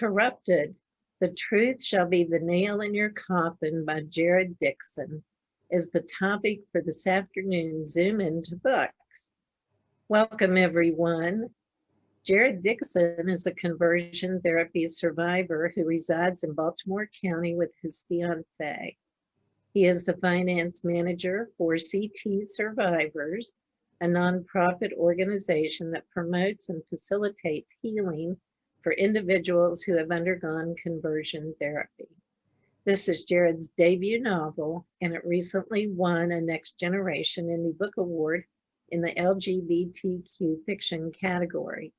Corrupted, The Truth Shall Be the Nail in Your Coffin by Jared Dixon is the topic for this afternoon's Zoom into Books. Welcome, everyone. Jared Dixon is a conversion therapy survivor who resides in Baltimore County with his fiancé. He is the finance manager for CT Survivors, a nonprofit organization that promotes and facilitates healing for individuals who have undergone conversion therapy. This is Jared's debut novel, and it recently won a Next Generation Indie Book Award in the LGBTQ fiction category.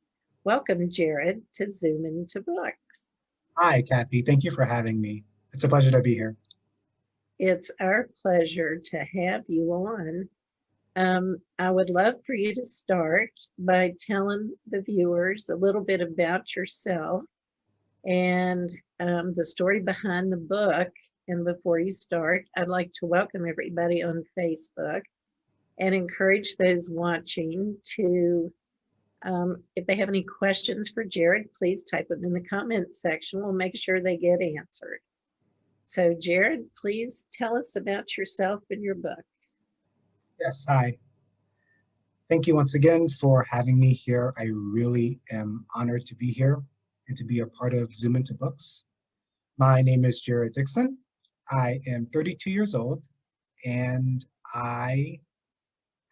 Welcome, Jared, to Zoom into Books. Hi, Kathy. Thank you for having me. It's a pleasure to be here. It's our pleasure to have you on. I would love for you to start by telling the viewers a little bit about yourself and the story behind the book. And before you start, I'd like to welcome everybody on Facebook and encourage those watching to, if they have any questions for Jared, please type them in the comments section. We'll make sure they get answered. So Jared, please tell us about yourself and your book. Yes, hi. Thank you once again for having me here. I really am honored to be here and to be a part of Zoom into Books. My name is Jared Dixon. I am 32 years old, and I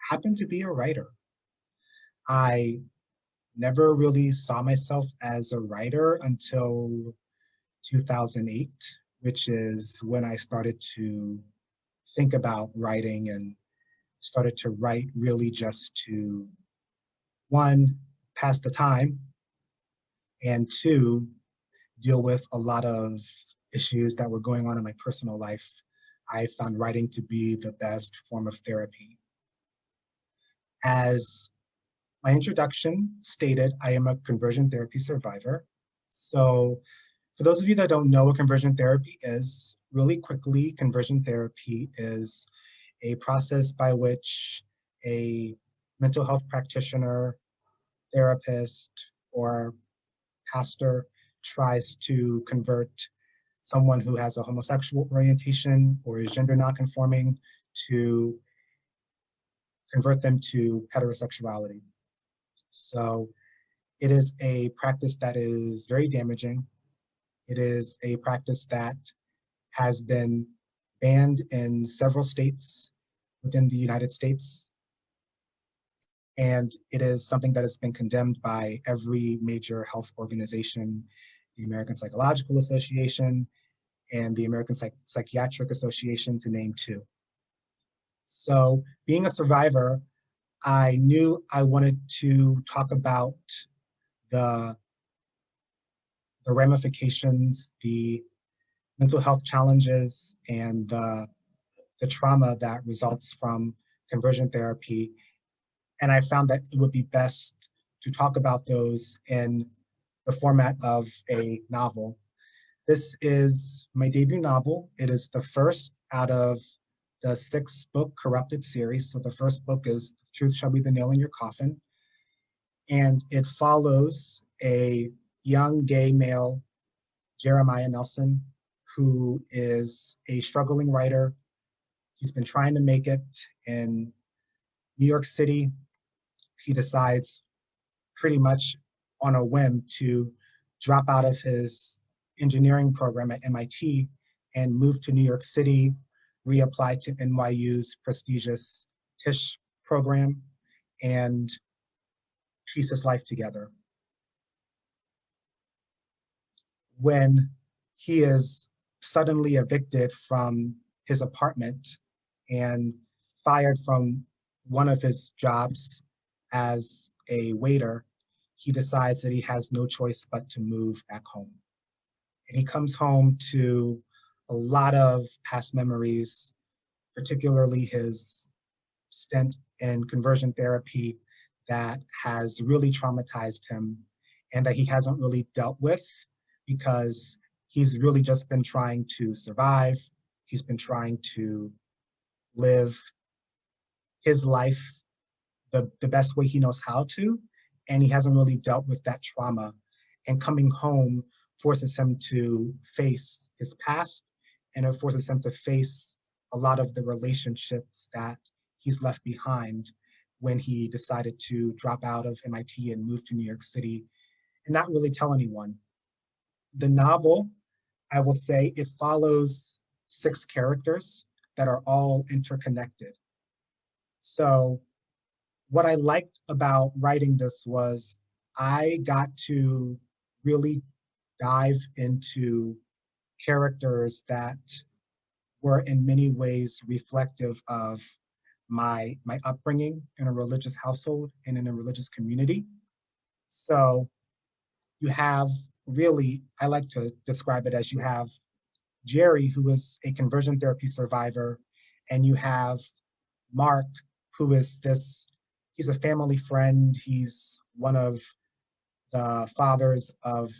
happen to be a writer. I never really saw myself as a writer until 2008, which is when I started to think about writing and started to write really just to, one, pass the time, and two, deal with a lot of issues that were going on in my personal life. I found writing to be the best form of therapy. As my introduction stated, I am a conversion therapy survivor. So for those of you that don't know what conversion therapy is, really quickly, conversion therapy is a process by which a mental health practitioner, therapist, or pastor tries to convert someone who has a homosexual orientation or is gender nonconforming to convert them to heterosexuality. So it is a practice that is very damaging. It is a practice that has been banned in several states within the United States. And it is something that has been condemned by every major health organization, the American Psychological Association and the American Psychiatric Association, to name two. So being a survivor, I knew I wanted to talk about the ramifications, the mental health challenges, and the trauma that results from conversion therapy. And I found that it would be best to talk about those in the format of a novel. This is my debut novel. It is the first out of the 6-book Corrupted series. So the first book is Truth Shall Be the Nail in Your Coffin. And it follows a young gay male, Jeremiah Nelson, who is a struggling writer. He's been trying to make it in New York City. He decides pretty much on a whim to drop out of his engineering program at MIT and move to New York City, reapply to NYU's prestigious Tisch program, and piece his life together. When he is suddenly evicted from his apartment and fired from one of his jobs as a waiter, he decides that he has no choice but to move back home. And he comes home to a lot of past memories, particularly his stint in conversion therapy that has really traumatized him and that he hasn't really dealt with because he's really just been trying to survive. He's been trying to live his life the best way he knows how to, and he hasn't really dealt with that trauma. And coming home forces him to face his past, and it forces him to face a lot of the relationships that he's left behind when he decided to drop out of MIT and move to New York City and not really tell anyone. The novel, I will say, it follows 6 characters that are all interconnected. So what I liked about writing this was I got to really dive into characters that were in many ways reflective of my upbringing in a religious household and in a religious community. So you have really, I like to describe it as you have Jerry, who is a conversion therapy survivor, and you have Mark, who is he's a family friend. He's one of the fathers of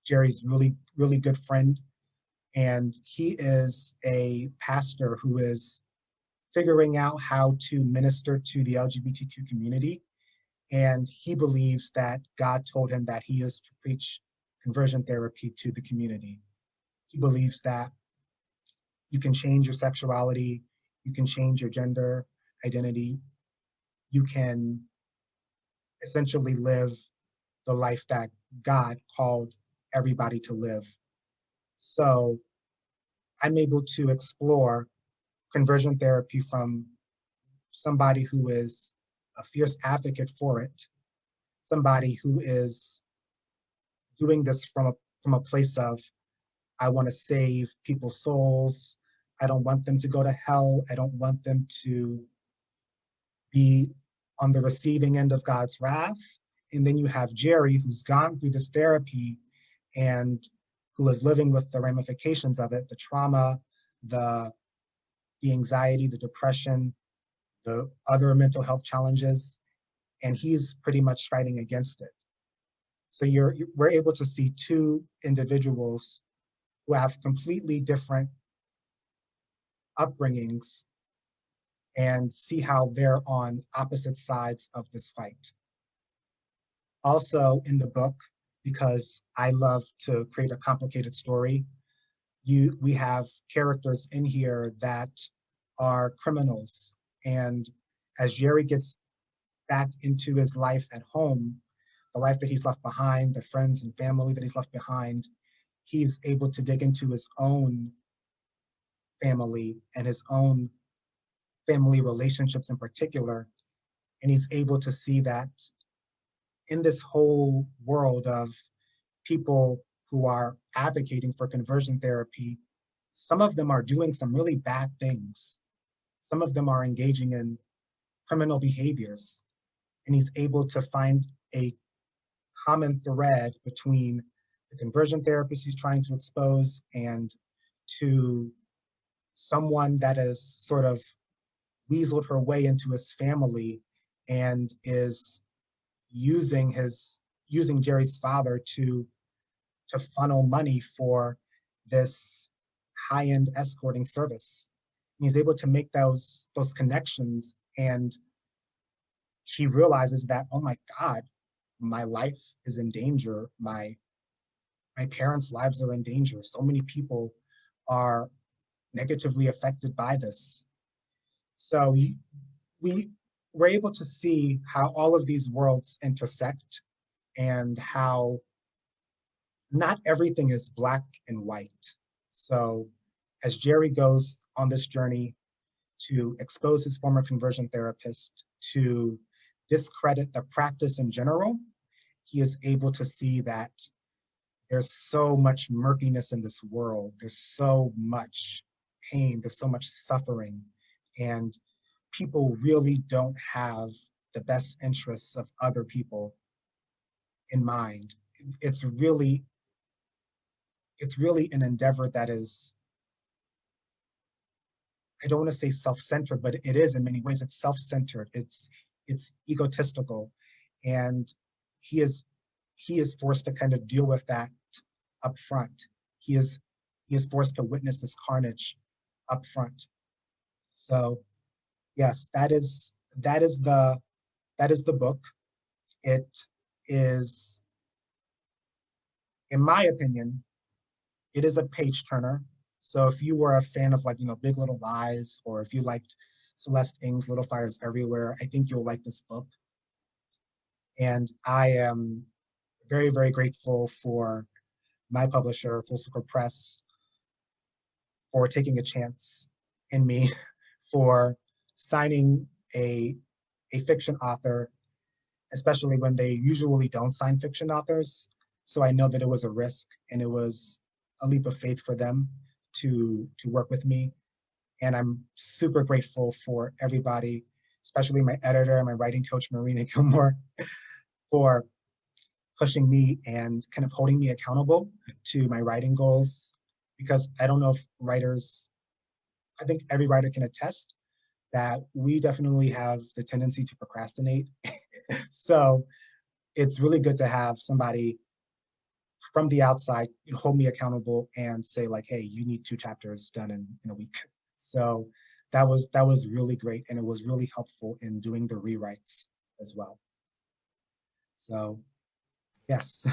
Jerry's really, really good friend. And he is a pastor who is figuring out how to minister to the LGBTQ community. And he believes that God told him that he is to preach conversion therapy to the community. He believes that you can change your sexuality, you can change your gender identity, you can essentially live the life that God called everybody to live. So I'm able to explore conversion therapy from somebody who is a fierce advocate for it, somebody who is doing this from a place of, I want to save people's souls. I don't want them to go to hell. I don't want them to be on the receiving end of God's wrath. And then you have Jerry, who's gone through this therapy and who is living with the ramifications of it, the trauma, the anxiety, the depression, the other mental health challenges, and he's pretty much fighting against it. So we're able to see 2 individuals who have completely different upbringings and see how they're on opposite sides of this fight. Also in the book, because I love to create a complicated story, we have characters in here that are criminals. And as Jerry gets back into his life at home, the life that he's left behind, the friends and family that he's left behind, he's able to dig into his own family and his own family relationships in particular. And he's able to see that in this whole world of people who are advocating for conversion therapy, some of them are doing some really bad things. Some of them are engaging in criminal behaviors. And he's able to find a common thread between the conversion therapist he's trying to expose and to someone that has sort of weaseled her way into his family and is using Jerry's father to funnel money for this high-end escorting service. And he's able to make those connections, and he realizes that, oh my God, my life is in danger. My parents' lives are in danger. So many people are negatively affected by this. So we're able to see how all of these worlds intersect and how not everything is black and white. So as Jerry goes on this journey to expose his former conversion therapist, to discredit the practice in general, he is able to see that there's so much murkiness in this world. There's so much pain. There's so much suffering. And people really don't have the best interests of other people in mind. It's really an endeavor that is, I don't want to say self-centered, but it is in many ways. It's self-centered. It's egotistical. And he is forced to kind of deal with that up front. He is forced to witness this carnage up front. So yes, that is the book. It is in my opinion, it is a page turner. So if you were a fan of like, Big Little Lies, or if you liked Celeste Ng's Little Fires Everywhere, I think you'll like this book. And I am very, very grateful for my publisher, Full Circle Press, for taking a chance in me, for signing a fiction author, especially when they usually don't sign fiction authors. So I know that it was a risk and it was a leap of faith for them to work with me. And I'm super grateful for everybody, especially my editor and my writing coach, Marina Gilmore, for pushing me and kind of holding me accountable to my writing goals. Because I don't know if writers, I think every writer can attest that we definitely have the tendency to procrastinate. So it's really good to have somebody from the outside hold me accountable and say like, hey, you need 2 chapters done in a week. So that was really great, and it was really helpful in doing the rewrites as well. So yes.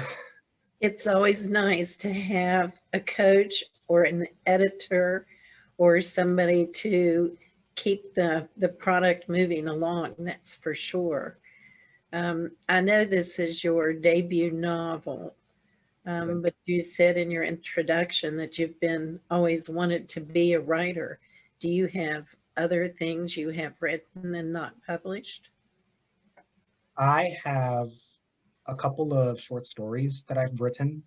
It's always nice to have a coach or an editor or somebody to keep the product moving along, that's for sure. I know this is your debut novel, but you said in your introduction that you've been always wanted to be a writer. Do you have other things you have written and not published? I have a couple of short stories that I've written.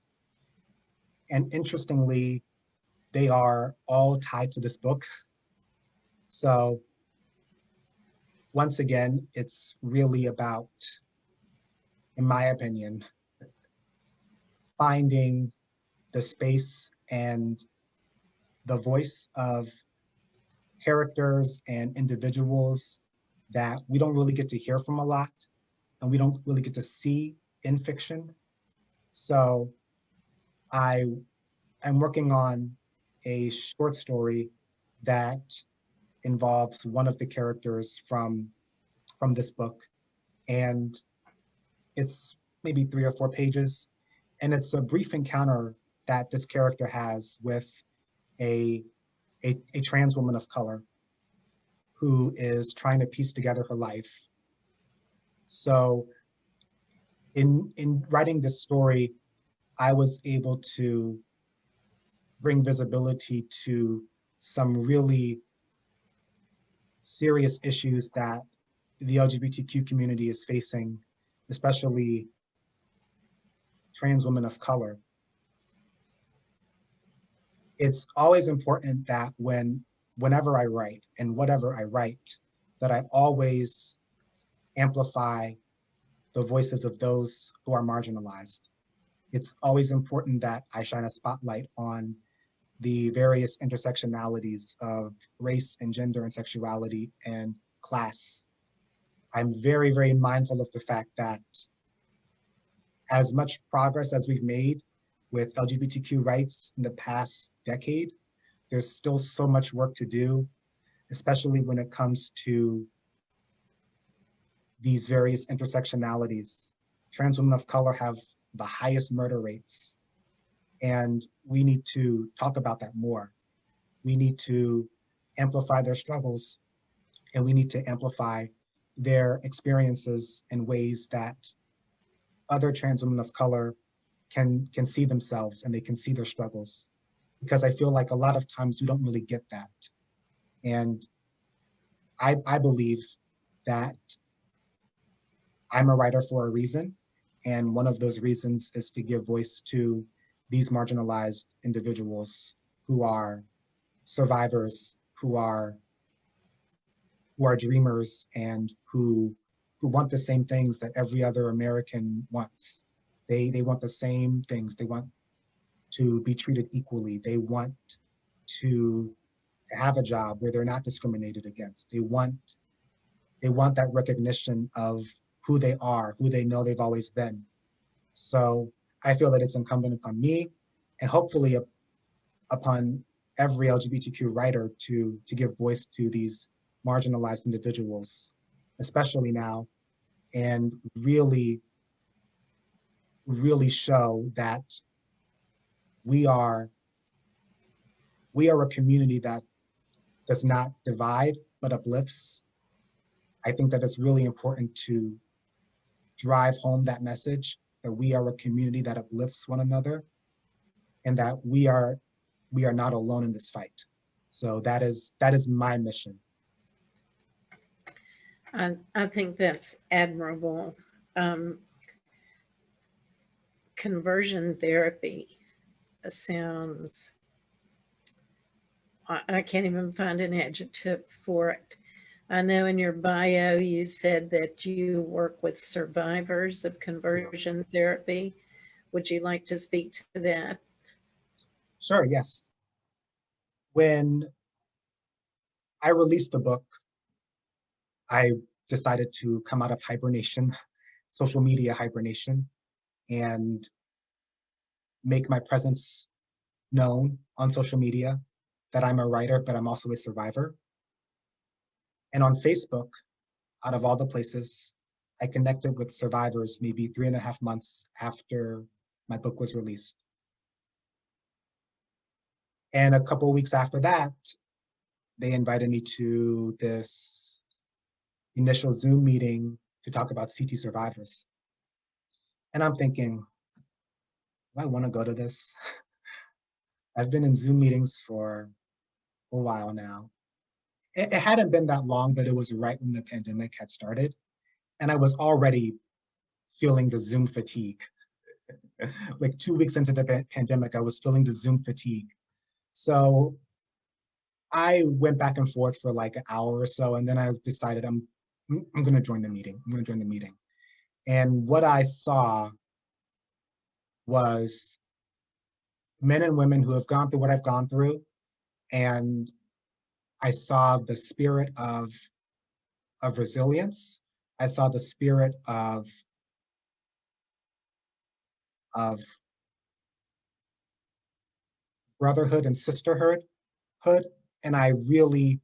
And interestingly, they are all tied to this book. So once again, it's really about, in my opinion, finding the space and the voice of characters and individuals that we don't really get to hear from a lot, and we don't really get to see in fiction. So I'm working on a short story that involves one of the characters from this book, and it's maybe 3 or 4 pages, and it's a brief encounter that this character has with a trans woman of color who is trying to piece together her life. So in writing this story, I was able to bring visibility to some really serious issues that the LGBTQ community is facing, especially trans women of color. It's always important that whenever I write and whatever I write, that I always amplify the voices of those who are marginalized. It's always important that I shine a spotlight on the various intersectionalities of race and gender and sexuality and class. I'm very, very mindful of the fact that as much progress as we've made with LGBTQ rights in the past decade, there's still so much work to do, especially when it comes to these various intersectionalities. Trans women of color have the highest murder rates, and we need to talk about that more. We need to amplify their struggles, and we need to amplify their experiences in ways that other trans women of color can see themselves and they can see their struggles. Because I feel like a lot of times we don't really get that. And I believe that I'm a writer for a reason. And one of those reasons is to give voice to these marginalized individuals who are survivors, who are dreamers, and who want the same things that every other American wants. They want the same things. They want to be treated equally. They want to have a job where they're not discriminated against. They want that recognition of who they are, who they know they've always been. So I feel that it's incumbent upon me, and hopefully upon every LGBTQ writer to give voice to these marginalized individuals, especially now, and really show that we are a community that does not divide, but uplifts. I think that it's really important to drive home that message that we are a community that uplifts one another and that we are not alone in this fight. So that is my mission. I think that's admirable. Conversion therapy sounds, I can't even find an adjective for it. I know in your bio you said that you work with survivors of conversion therapy. Would you like to speak to that? Sure, yes. When I released the book, I decided to come out of hibernation, social media hibernation, and make my presence known on social media, that I'm a writer, but I'm also a survivor. And on Facebook, out of all the places, I connected with survivors maybe 3.5 months after my book was released. And a couple of weeks after that, they invited me to this initial Zoom meeting to talk about CT survivors. And I'm thinking, do I want to go to this? I've been in Zoom meetings for a while now. It hadn't been that long, but it was right when the pandemic had started. And I was already feeling the Zoom fatigue. Like 2 weeks into the pandemic, I was feeling the Zoom fatigue. So I went back and forth for like an hour or so, and then I decided I'm going to join the meeting. I'm going to join the meeting. And what I saw was men and women who have gone through what I've gone through, and I saw the spirit of resilience. I saw the spirit of brotherhood and sisterhood, and I really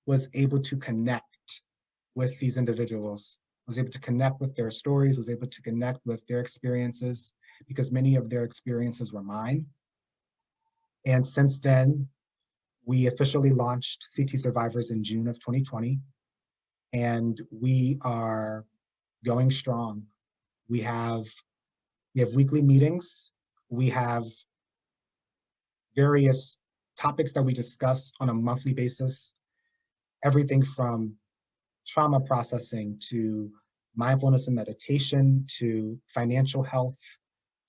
was able to connect with these individuals. I was able to connect with their stories, was able to connect with their experiences, because many of their experiences were mine. And since then, we officially launched CT Survivors in June of 2020, and we are going strong. We have weekly meetings. We have various topics that we discuss on a monthly basis, everything from trauma processing to mindfulness and meditation to financial health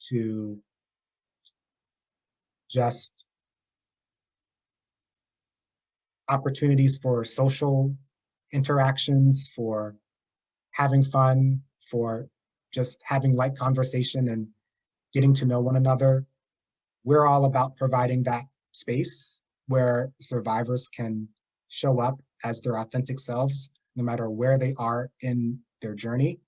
to just opportunities for social interactions, for having fun, for just having light conversation and getting to know one another. We're all about providing that space where survivors can show up as their authentic selves, no matter where they are in their journey,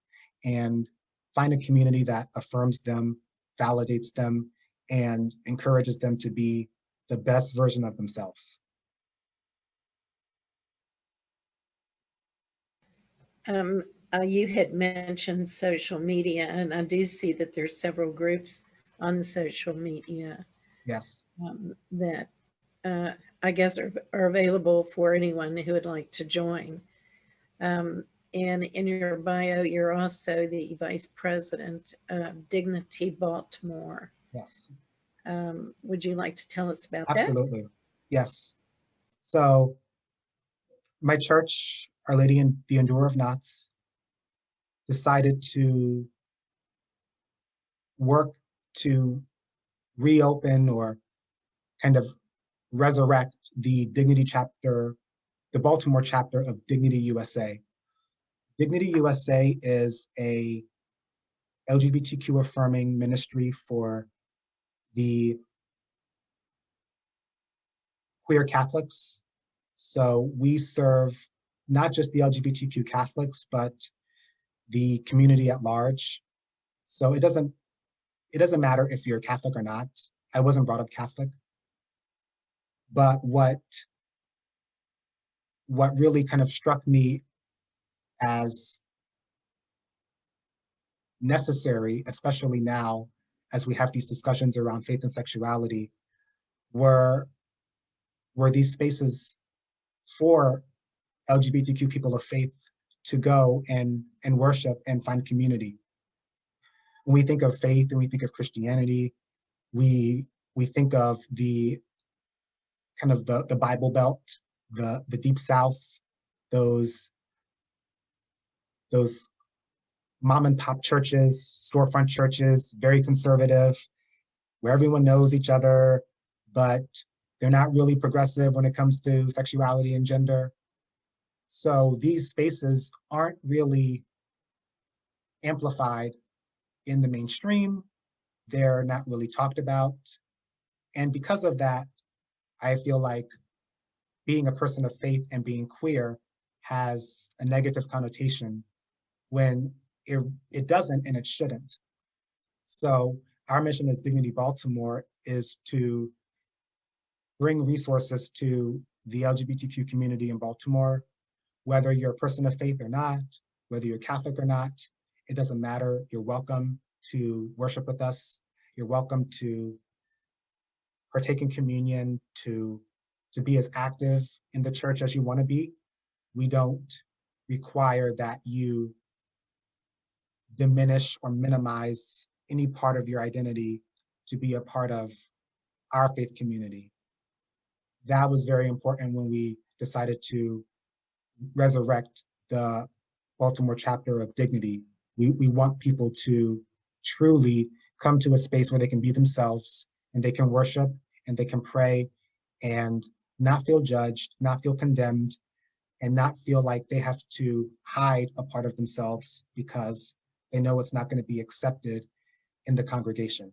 and find a community that affirms them, validates them, and encourages them to be the best version of themselves. You had mentioned social media, and I do see that there's several groups on social media. Yes. That I guess are available for anyone who would like to join. And in your bio, you're also the vice president of Dignity Baltimore. Yes. Would you like to tell us about that? Absolutely. Yes. So my church, Our Lady in the Endurer of Knots, decided to work to reopen or kind of resurrect the Dignity chapter, the Baltimore chapter of Dignity USA. Dignity USA is a LGBTQ affirming ministry for the queer Catholics. So we serve not just the LGBTQ Catholics, but the community at large. So it doesn't matter if you're Catholic or not. I wasn't brought up Catholic. But what really kind of struck me as necessary, especially now as we have these discussions around faith and sexuality, were these spaces for LGBTQ people of faith to go and worship and find community. When we think of faith and we think of Christianity, we think of the kind of the Bible Belt, the Deep South, those mom and pop churches, storefront churches, very conservative, where everyone knows each other, but they're not really progressive when it comes to sexuality and gender. So these spaces aren't really amplified in the mainstream. They're not really talked about. And because of that, I feel like being a person of faith and being queer has a negative connotation when it doesn't and it shouldn't. So our mission as Dignity Baltimore is to bring resources to the LGBTQ community in Baltimore, whether you're a person of faith or not, whether you're Catholic or not, it doesn't matter. You're welcome to worship with us. You're welcome to partake in communion, to be as active in the church as you want to be. We don't require that you diminish or minimize any part of your identity to be a part of our faith community. That was very important when we decided to resurrect the Baltimore chapter of Dignity. We want people to truly come to a space where they can be themselves and they can worship and they can pray and not feel judged, not feel condemned, and not feel like they have to hide a part of themselves because they know it's not going to be accepted in the congregation.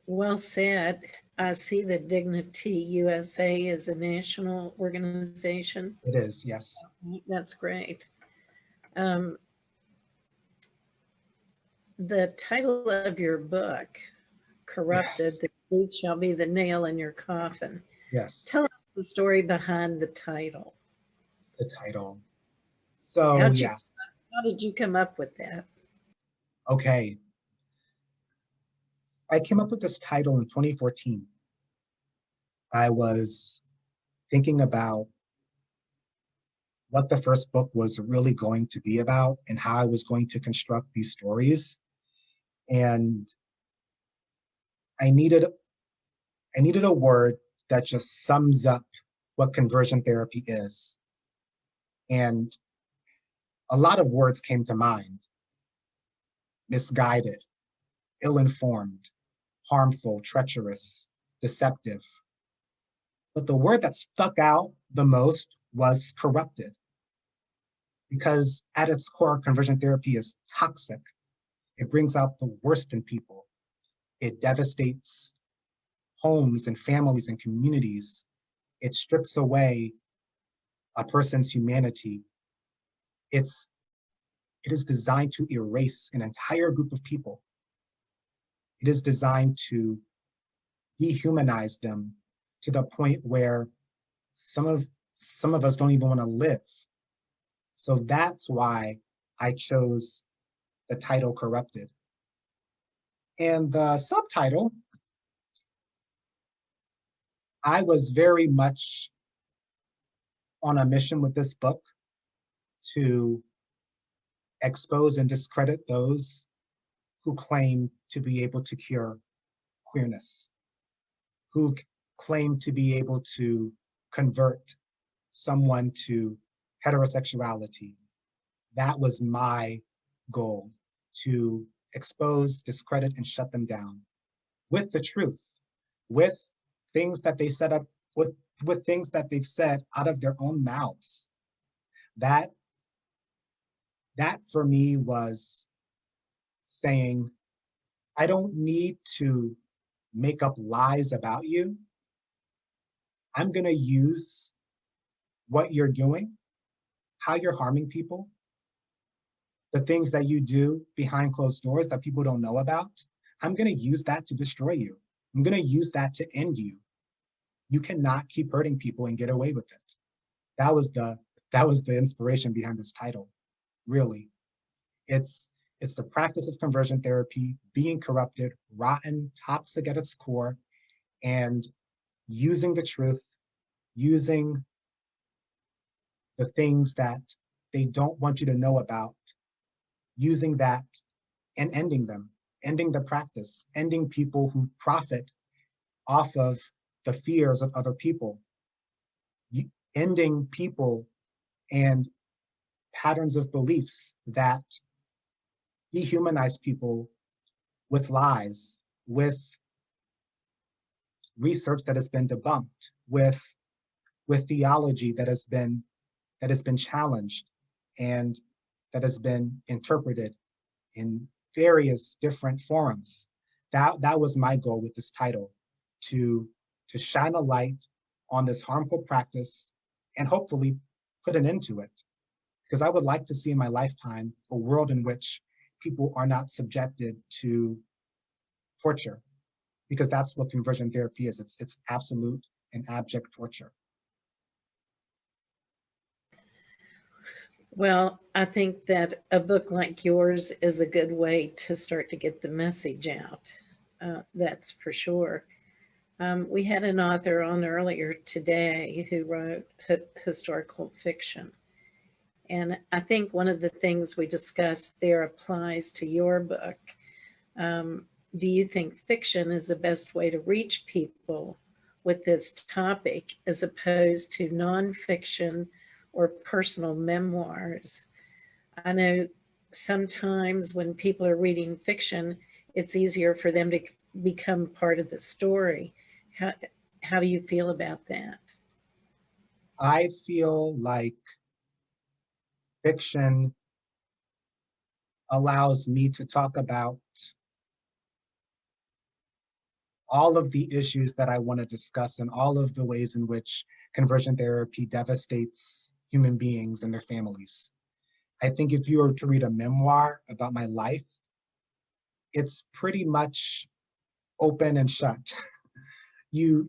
Well said. I see that Dignity USA is a national organization. It is, yes. That's great. The title of your book, Corrupted, Yes. The Truth Shall Be the Nail in Your Coffin. Yes. Tell us the story behind the title. The title. So, yes. How did you come up with that? Okay. I came up with this title in 2014. I was thinking about what the first book was really going to be about and how I was going to construct these stories. And I needed a word that just sums up what conversion therapy is. And a lot of words came to mind: misguided, ill-informed, harmful, treacherous, deceptive. But the word that stuck out the most was corrupted. Because at its core, conversion therapy is toxic. It brings out the worst in people. It devastates homes and families and communities. It strips away a person's humanity. It is designed to erase an entire group of people. It is designed to dehumanize them to the point where some of us don't even want to live. So that's why I chose the title Corrupted. And the subtitle, I was very much on a mission with this book to expose and discredit those who claim to be able to cure queerness, who claim to be able to convert someone to heterosexuality. That was my goal, to expose, discredit, and shut them down with the truth, with things that they set up, with things that they've said out of their own mouths. That for me was saying, I don't need to make up lies about you. I'm gonna use what you're doing, how you're harming people, the things that you do behind closed doors that people don't know about. I'm gonna use that to destroy you. I'm gonna use that to end you. You cannot keep hurting people and get away with it. That was the inspiration behind this title, really. It's the practice of conversion therapy being corrupted, rotten, toxic at its core, and using the truth, using the things that they don't want you to know about, using that and ending them, ending the practice, ending people who profit off of the fears of other people, ending people and patterns of beliefs that dehumanize people with lies, with research that has been debunked, with theology that has been challenged and that has been interpreted in various different forums. That was my goal with this title, to shine a light on this harmful practice and hopefully put an end to it. Because I would like to see in my lifetime a world in which people are not subjected to torture, because that's what conversion therapy is. It's absolute and abject torture. Well, I think that a book like yours is a good way to start to get the message out. That's for sure. We had an author on earlier today who wrote historical fiction. And I think one of the things we discussed there applies to your book. Do you think fiction is the best way to reach people with this topic as opposed to nonfiction or personal memoirs? I know sometimes when people are reading fiction, it's easier for them to become part of the story. How do you feel about that? I feel like fiction allows me to talk about all of the issues that I want to discuss and all of the ways in which conversion therapy devastates human beings and their families. I think if you were to read a memoir about my life, it's pretty much open and shut. You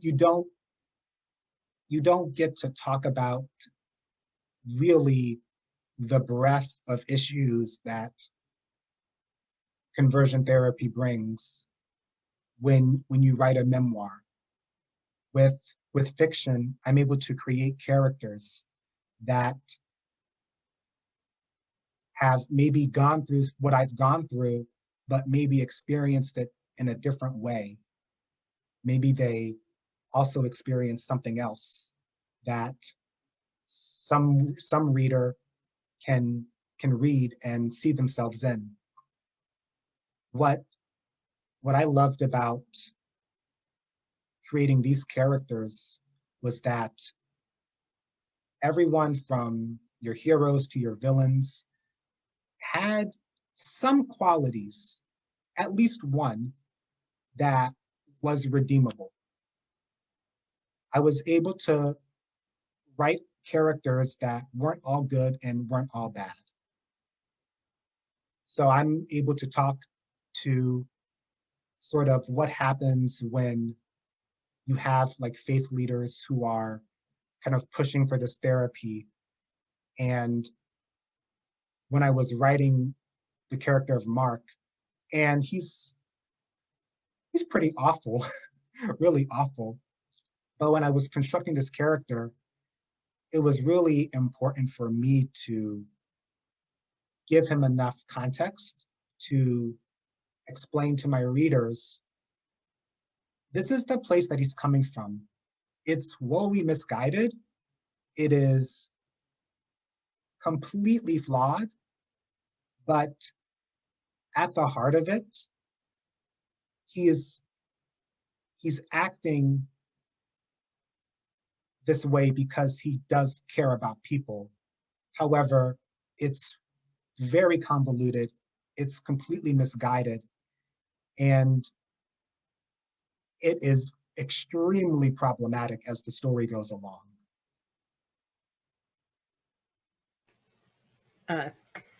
don't get to talk about really the breadth of issues that conversion therapy brings when you write a memoir. With fiction, I'm able to create characters that have maybe gone through what I've gone through, but maybe experienced it in a different way. Maybe they also experienced something else that some reader can read and see themselves in. What I loved about creating these characters was that everyone from your heroes to your villains had some qualities, at least one, that was redeemable. I was able to write characters that weren't all good and weren't all bad. So I'm able to talk to sort of what happens when you have like faith leaders who are kind of pushing for this therapy. And when I was writing the character of Mark, and he's pretty awful, really awful. But when I was constructing this character, it was really important for me to give him enough context to explain to my readers, this is the place that he's coming from. It's woefully misguided. It is completely flawed, but at the heart of it, he's acting this way because he does care about people. However, it's very convoluted, it's completely misguided, and it is extremely problematic as the story goes along.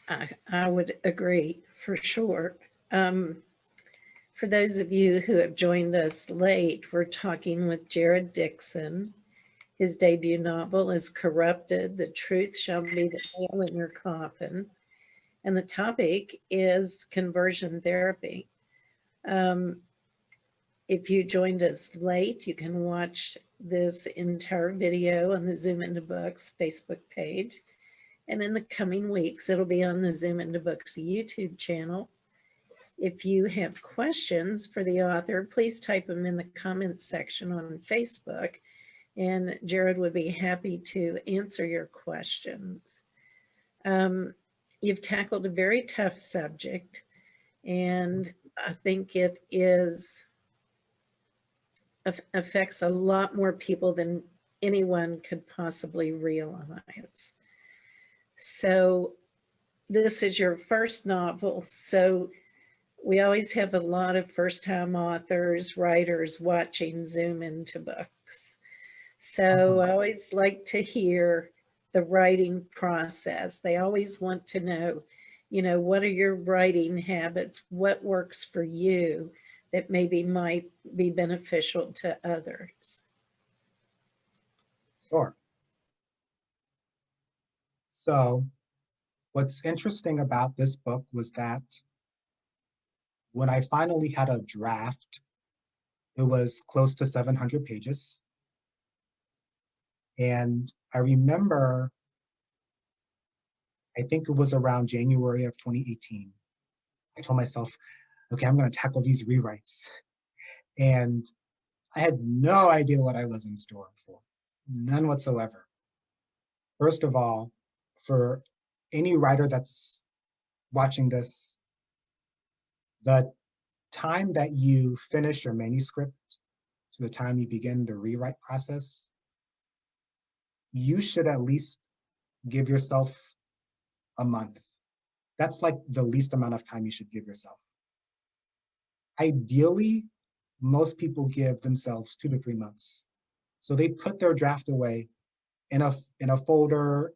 I would agree for sure. For those of you who have joined us late, we're talking with Jared Dixon. His debut novel is Corrupted, The Truth Shall Be the Nail in Your Coffin. and the topic is conversion therapy. If you joined us late, you can watch this entire video on the Zoom Into Books Facebook page. And in the coming weeks, it'll be on the Zoom Into Books YouTube channel. If you have questions for the author, please type them in the comments section on Facebook, and Jared would be happy to answer your questions. You've tackled a very tough subject, and I think it affects a lot more people than anyone could possibly realize. So this is your first novel, so we always have a lot of first-time authors, writers watching Zoom Into Books. So Awesome. I always like to hear the writing process. They always want to know, what are your writing habits? What works for you that maybe might be beneficial to others? Sure. So what's interesting about this book was that when I finally had a draft, it was close to 700 pages. And I remember, I think it was around January of 2018, I told myself, okay, I'm going to tackle these rewrites. And I had no idea what I was in store for, none whatsoever. First of all, for any writer that's watching this, the time that you finish your manuscript to the time you begin the rewrite process, you should at least give yourself a month. That's like the least amount of time you should give yourself. Ideally, most people give themselves 2 to 3 months. So they put their draft away in a folder,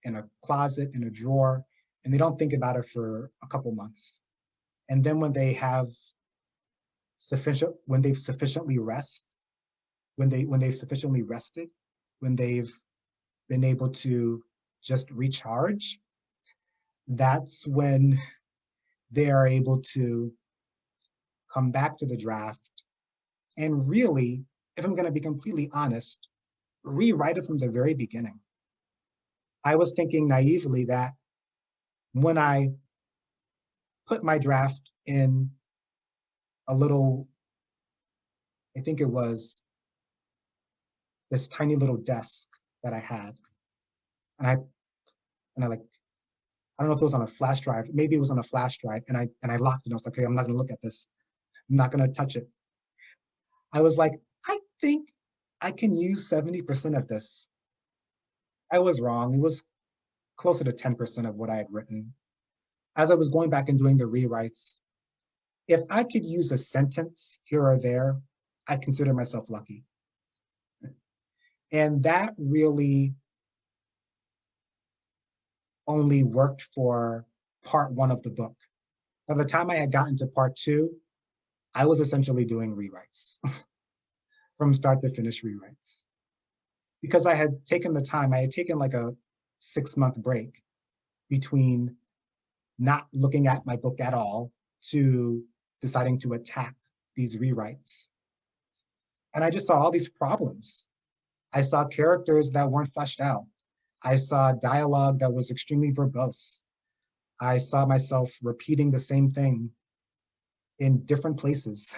in a closet, in a drawer, and they don't think about it for a couple months. And then when they've sufficiently rested, when they've been able to just recharge, that's when they are able to come back to the draft and really, if I'm going to be completely honest, rewrite it from the very beginning. I was thinking naively that when I put my draft in a little, I think it was this tiny little desk that I had, and I don't know if it was on a flash drive, maybe it was on a flash drive, and I locked it. I was like, okay, I'm not gonna look at this. I'm not gonna touch it. I was like, I think I can use 70% of this. I was wrong. It was closer to 10% of what I had written. As I was going back and doing the rewrites, if I could use a sentence here or there, I consider myself lucky. And that really only worked for part 1 of the book. By the time I had gotten to part 2, I was essentially doing rewrites from start to finish rewrites. Because I had taken the time, I had taken like a 6-month break between not looking at my book at all to deciding to attack these rewrites. And I just saw all these problems. I saw characters that weren't fleshed out. I saw dialogue that was extremely verbose. I saw myself repeating the same thing in different places.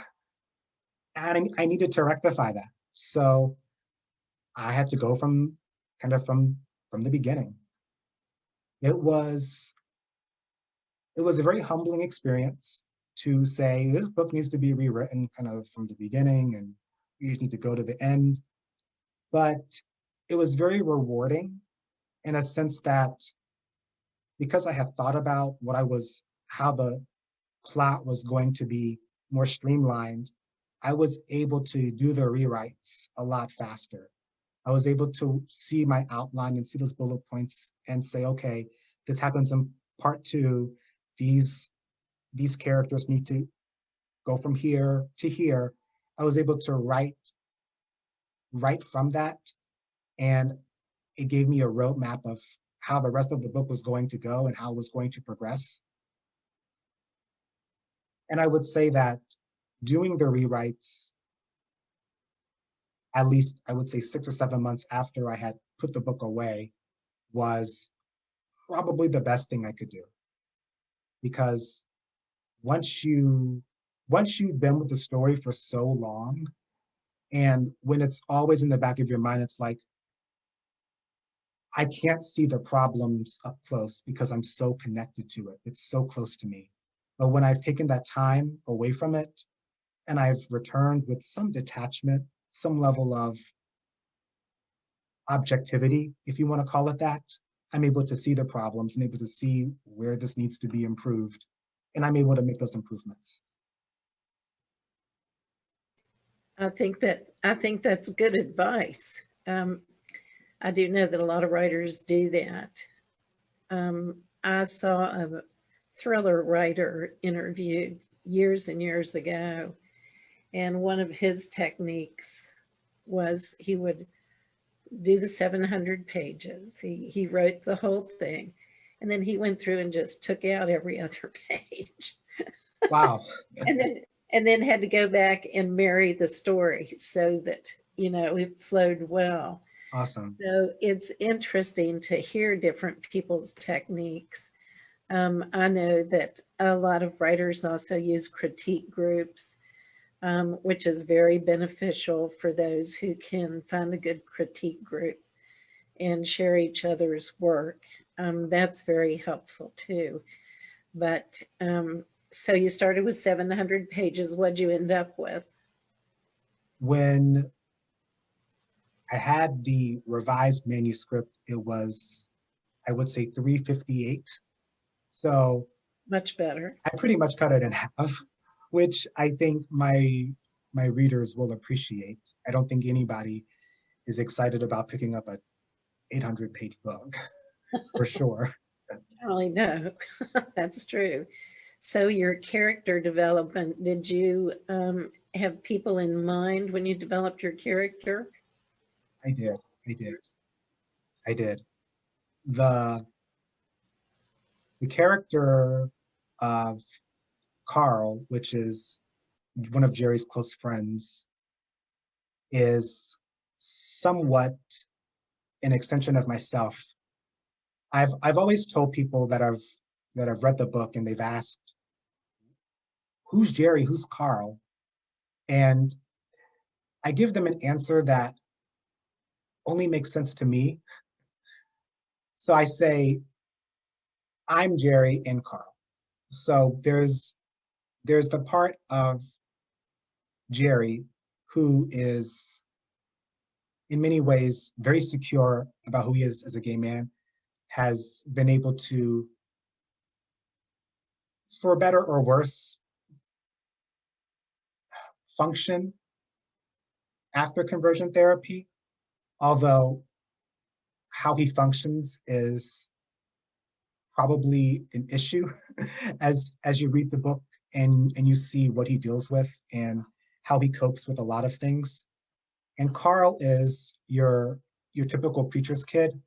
And I needed to rectify that. So I had to go from the beginning. It was a very humbling experience to say, this book needs to be rewritten kind of from the beginning and you just need to go to the end. But it was very rewarding in a sense that because I had thought about how the plot was going to be more streamlined, I was able to do the rewrites a lot faster. I was able to see my outline and see those bullet points and say, okay, this happens in part 2. These characters need to go from here to here. I was able to write from that, and it gave me a roadmap of how the rest of the book was going to go and how it was going to progress. And I would say that doing the rewrites, at least I would say 6 or 7 months after I had put the book away, was probably the best thing I could do. Because once you've been with the story for so long, and when it's always in the back of your mind, it's like, I can't see the problems up close because I'm so connected to it. It's so close to me. But when I've taken that time away from it and I've returned with some detachment, some level of objectivity, if you want to call it that, I'm able to see the problems and able to see where this needs to be improved. And I'm able to make those improvements. I think that's good advice. I do know that a lot of writers do that. I saw a thriller writer interviewed years and years ago, and one of his techniques was he would do the 700 pages. He wrote the whole thing, and then he went through and just took out every other page. Wow. and then had to go back and marry the story so that, you know, it flowed well. Awesome. So it's interesting to hear different people's techniques. I know that a lot of writers also use critique groups, which is very beneficial for those who can find a good critique group and share each other's work. That's very helpful too. But so you started with 700 pages. What'd you end up with? When I had the revised manuscript, it was, I would say, 358. So Much better. I pretty much cut it in half, which I think my readers will appreciate. I don't think anybody is excited about picking up a 800-page book, for sure. Really, no, that's true. So your character development, did you have people in mind when you developed your character? I did. The character of Carl, which is one of Jerry's close friends, is somewhat an extension of myself. I've always told people that I've read the book and they've asked, who's Jerry, who's Carl? And I give them an answer that only makes sense to me. So I say, I'm Jerry and Carl. So there's the part of Jerry who is in many ways very secure about who he is as a gay man, has been able to, for better or worse, function after conversion therapy, although how he functions is probably an issue as you read the book and you see what he deals with and how he copes with a lot of things. And Carl is your typical preacher's kid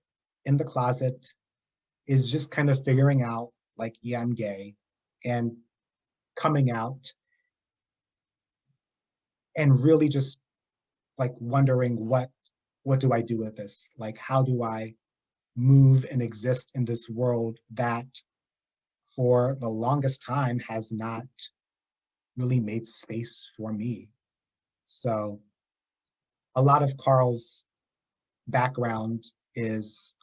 in the closet, is just kind of figuring out, like, yeah, I'm gay, and coming out and really just like wondering what do I do with this? Like, how do I move and exist in this world that for the longest time has not really made space for me? So a lot of Carl's background is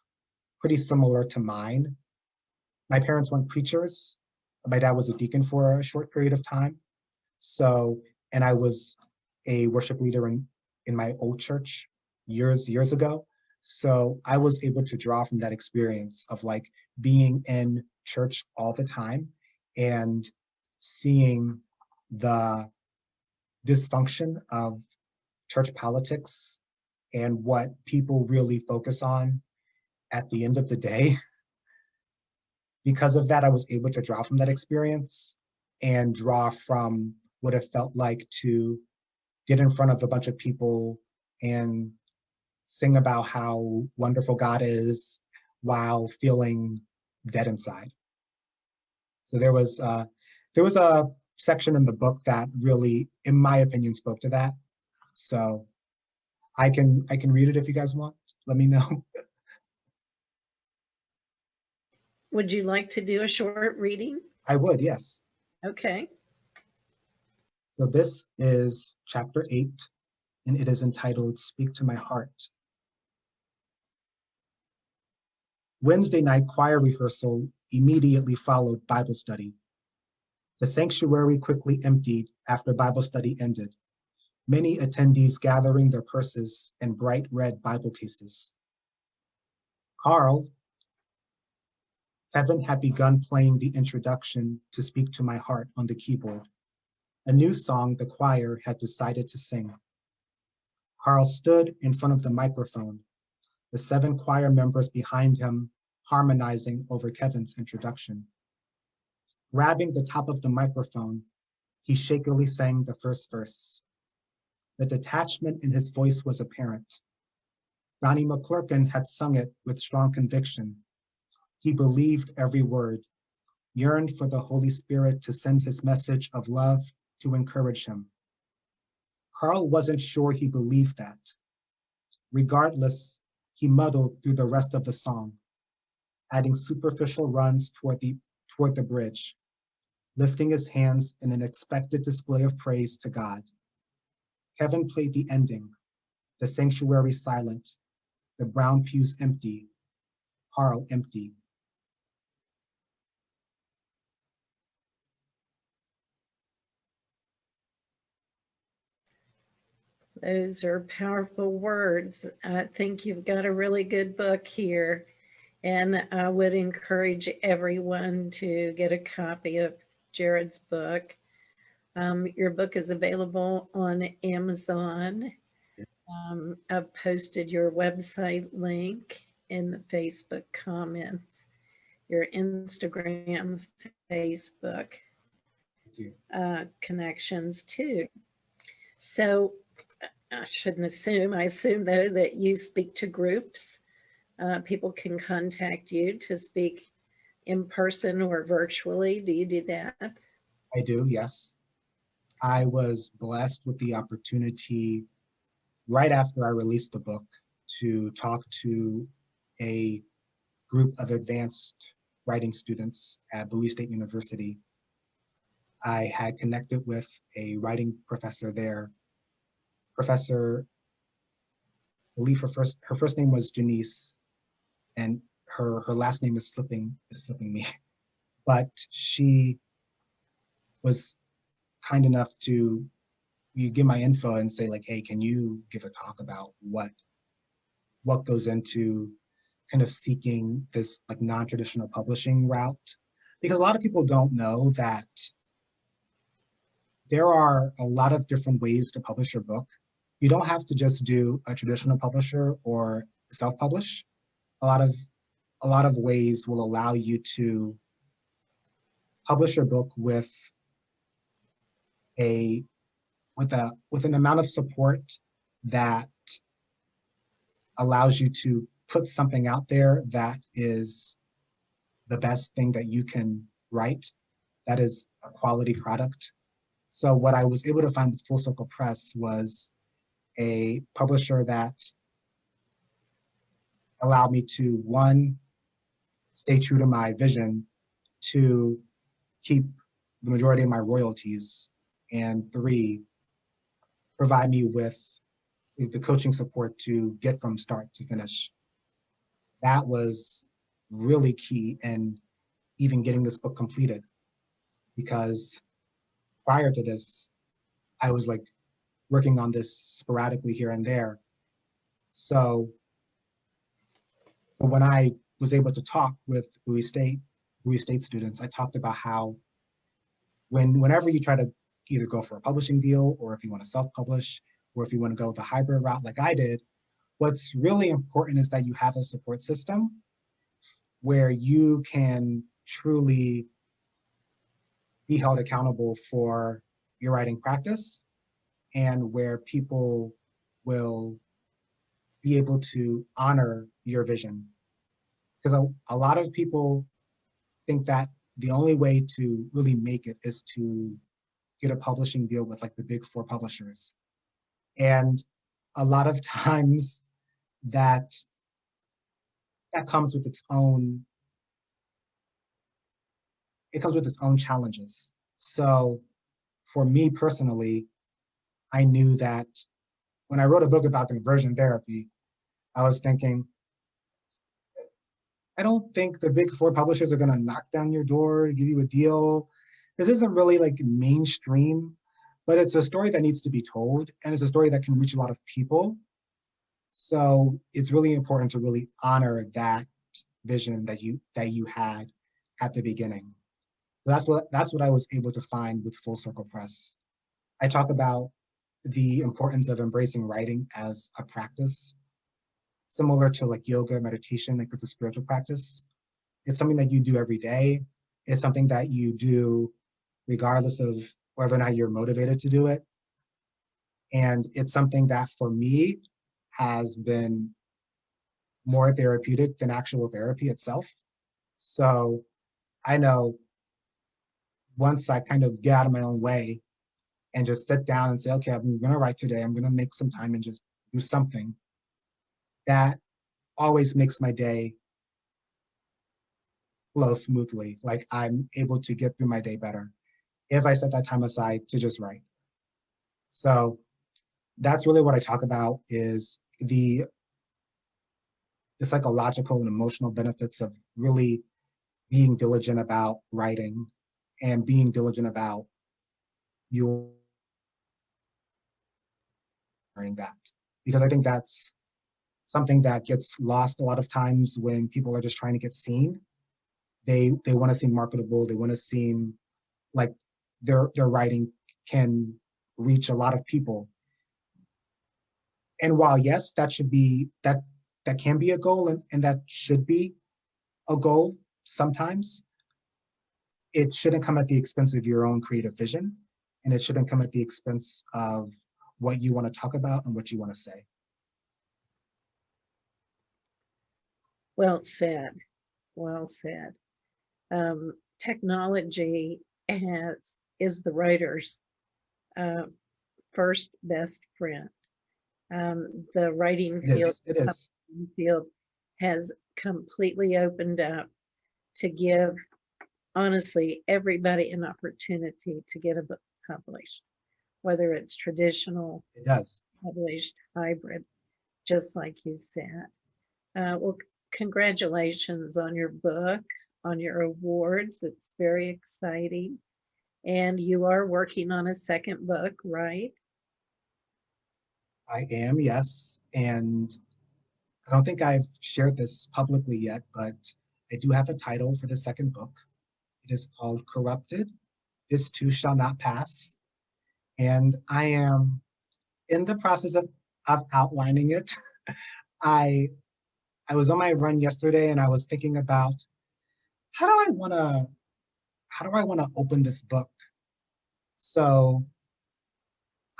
pretty similar to mine. My parents weren't preachers. My dad was a deacon for a short period of time. So, and I was a worship leader in my old church years ago. So I was able to draw from that experience of like being in church all the time and seeing the dysfunction of church politics and what people really focus on at the end of the day. Because of that, I was able to draw from that experience and draw from what it felt like to get in front of a bunch of people and sing about how wonderful God is while feeling dead inside. So there was a section in the book that really, in my opinion, spoke to that. So I can read it if you guys want. Let me know. Would you like to do a short reading? I would, yes. Okay. So this is chapter 8, and it is entitled Speak to My Heart. Wednesday night choir rehearsal immediately followed Bible study. The sanctuary quickly emptied after Bible study ended, many attendees gathering their purses and bright red Bible cases. Kevin had begun playing the introduction to Speak to My Heart on the keyboard, a new song the choir had decided to sing. Carl stood in front of the microphone, the 7 choir members behind him harmonizing over Kevin's introduction. Grabbing the top of the microphone, he shakily sang the first verse. The detachment in his voice was apparent. Donnie McClurkin had sung it with strong conviction. He believed every word, yearned for the Holy Spirit to send his message of love to encourage him. Carl wasn't sure he believed that. Regardless, he muddled through the rest of the song, adding superficial runs toward the bridge, lifting his hands in an expected display of praise to God. Kevin played the ending, the sanctuary silent, the brown pews empty, Carl empty. Those are powerful words. I think you've got a really good book here, and I would encourage everyone to get a copy of Jared's book. Your book is available on Amazon. I've posted your website link in the Facebook comments, your Instagram, Facebook connections too. So I shouldn't assume. I assume, though, that you speak to groups. People can contact you to speak in person or virtually. Do you do that? I do, yes. I was blessed with the opportunity right after I released the book to talk to a group of advanced writing students at Bowie State University. I had connected with a writing professor there. Professor, I believe her first name was Janice, and her last name is slipping me. But she was kind enough to give my info and say like, hey, can you give a talk about what goes into kind of seeking this like non-traditional publishing route? Because a lot of people don't know that there are a lot of different ways to publish your book. You don't have to just do a traditional publisher or self-publish. A lot of ways will allow you to publish your book with an amount of support that allows you to put something out there that is the best thing that you can write, that is a quality product. So what I was able to find with Full Circle Press was a publisher that allowed me to, 1, stay true to my vision, 2, keep the majority of my royalties, and 3, provide me with the coaching support to get from start to finish. That was really key in even getting this book completed, because prior to this, I was like working on this sporadically here and there. So when I was able to talk with Bowie State students, I talked about how whenever you try to either go for a publishing deal, or if you want to self-publish, or if you want to go the hybrid route like I did, what's really important is that you have a support system where you can truly be held accountable for your writing practice, and where people will be able to honor your vision. because a lot of people think that the only way to really make it is to get a publishing deal with like the big four publishers. And a lot of times that comes with its own, it comes with its own challenges. So for me personally, I knew that when I wrote a book about conversion therapy, I was thinking, I don't think the big four publishers are gonna knock down your door, give you a deal. This isn't really like mainstream, but it's a story that needs to be told, and it's a story that can reach a lot of people. So it's really important to really honor that vision that you had at the beginning. So that's what I was able to find with Full Circle Press. I talk about the importance of embracing writing as a practice, similar to like yoga, meditation, like it's a spiritual practice. It's something that you do every day. It's something that you do regardless of whether or not you're motivated to do it. And it's something that for me has been more therapeutic than actual therapy itself. So I know once I kind of get out of my own way and just sit down and say, okay, I'm gonna write today, I'm gonna make some time and just do something, that always makes my day flow smoothly. Like I'm able to get through my day better if I set that time aside to just write. So that's really what I talk about, is the psychological and emotional benefits of really being diligent about writing and being diligent about your that. Because I think that's something that gets lost a lot of times when people are just trying to get seen. They want to seem marketable. They want to seem like their writing can reach a lot of people. And while yes, that should be that can be a goal, and that should be a goal sometimes, it shouldn't come at the expense of your own creative vision, and it shouldn't come at the expense of what you want to talk about and what you want to say. Well said. Well said. Technology is the writer's first best friend. The writing It is. field has completely opened up to give, honestly, everybody an opportunity to get a book published, whether it's traditional, It does. published, hybrid, just like you said. Well, congratulations on your book, on your awards. It's very exciting. And you are working on a second book, right? I am, yes. And I don't think I've shared this publicly yet, but I do have a title for the second book. It is called Corrupted, This Too Shall Not Pass. And I am in the process of outlining it. I was on my run yesterday and I was thinking about how do I want to open this book? So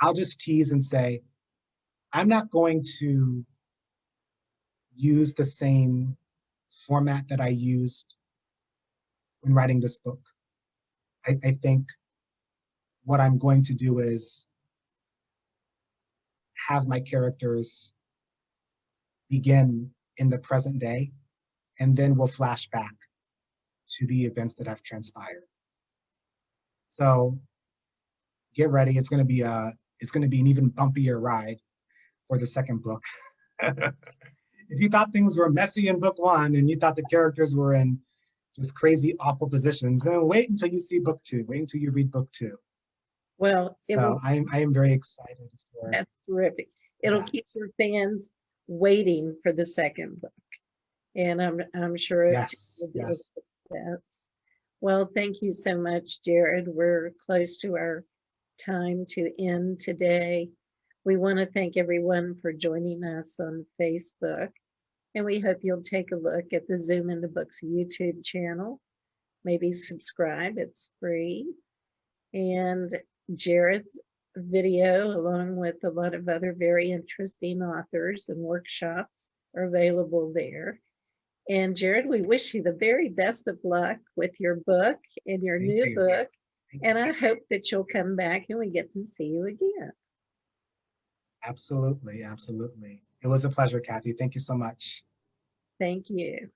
I'll just tease and say, I'm not going to use the same format that I used when writing this book. I think what I'm going to do is have my characters begin in the present day, and then we'll flash back to the events that have transpired. So get ready. It's going to be an even bumpier ride for the second book. If you thought things were messy in book one and you thought the characters were in just crazy, awful positions, then wait until you see book two. Wait until you read book two. Well, So I am very excited for that's terrific. It'll keep your fans waiting for the second book, and I'm sure it will be a success. Well, thank you so much, Jared. We're close to our time to end today. We want to thank everyone for joining us on Facebook, and we hope you'll take a look at the Zoom into Books YouTube channel. Maybe subscribe, it's free. And Jared's video, along with a lot of other very interesting authors and workshops, are available there. And Jared, we wish you the very best of luck with your book and your Thank new you. book. Thank And you. I hope that you'll come back and we get to see you again. Absolutely, absolutely. It was a pleasure, Kathy. Thank you so much. Thank you.